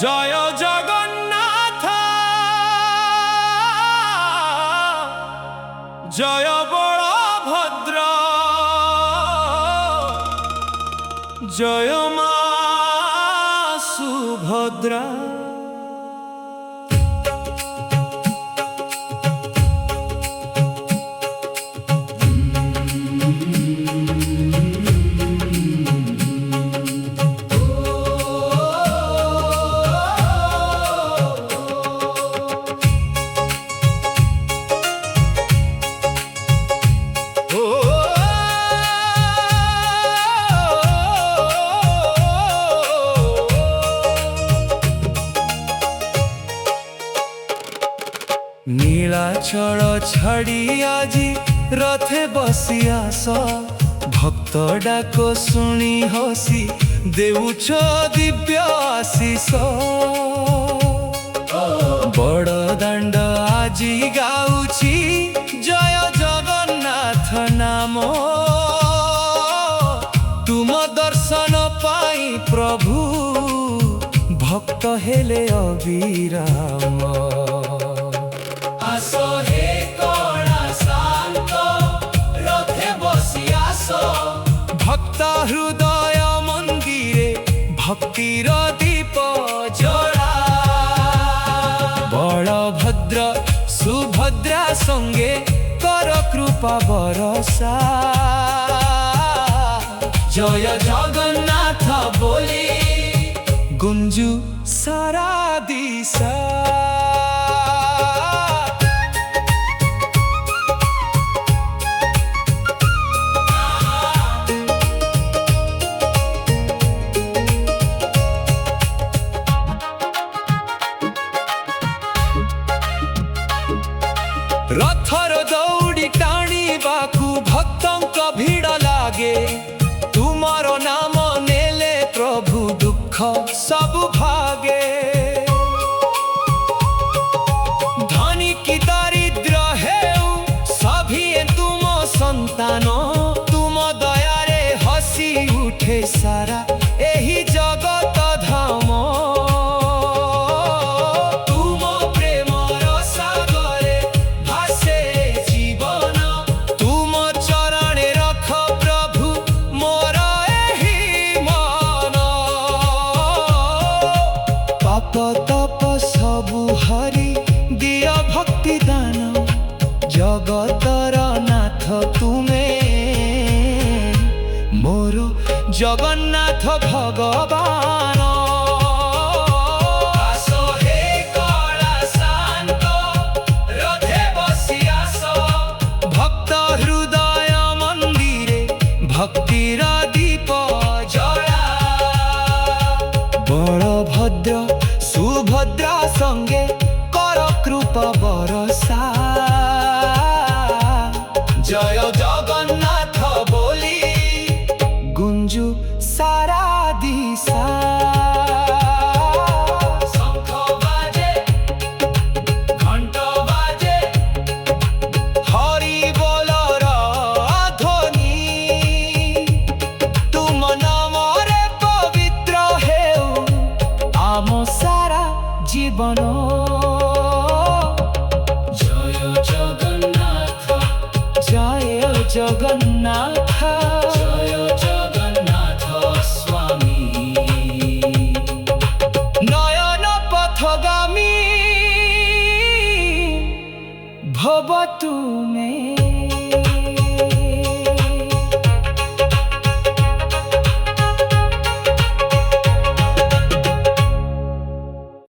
জয় জগন্নাথ, জয় বলভদ্র, জয় মা সুভদ্রা। নীলাচল ছাড়ি আজি রথে বসি আস, ভক্ত ডাক শুনি হসি দেউছ দিব্য আশিষ। বড় দাণ্ড আজি গাউছি জয় জগন্নাথ নাম। তুম দর্শন পাই প্রভু ভক্ত হেলে অবিরাম। আসো হে কণা শান্ত, রথে বসি আসো, ভক্ত হৃদয় মন্দিরে ভক্তির দীপ জোড়া। বলভদ্র সুভদ্রা সঙ্গে কর কৃপা বরসা। জয় জগন্নাথ বলি গুঞ্জু সারা দিশা। রথর দৌড়ি টাণিবাকু ভক্তଙ୍କ ভিড় লাগে। তুমর নাম নেলে প্রভু দুঃখ সবু ভাগে। ধনী কি দরিদ্র হেউ সভিয়ে তুম সন্তান। তুম দয়ারে হসি উঠে সারা এই জগত ধাম। তপ সবু হরি দিয় ভক্তি দান। জগতর নাথ তুমে মোর জগন্নাথ ভগবান। আসো হে কণা শান্ত, রথে বসি আসো, ভক্ত হৃদয় মন্দিরে ভক্তির দীপ জোড়া। বলভদ্র সুভদ্রা সঙ্গে কর কৃপা বরসা। জয় জগন্নাথ বলি গুঞ্জু সারা দিশা। শঙ্খ বাজে ঘণ্ট বাজে হরি বলর ধ্বনি। তুম নামরে পবিত্র হেউ আম সারা জীবন। জয় জগন্নাথ, জয় জগন্নাথ, জয় জগন্নাথ স্বামী। নয়ন পথগামী ভব তুমে।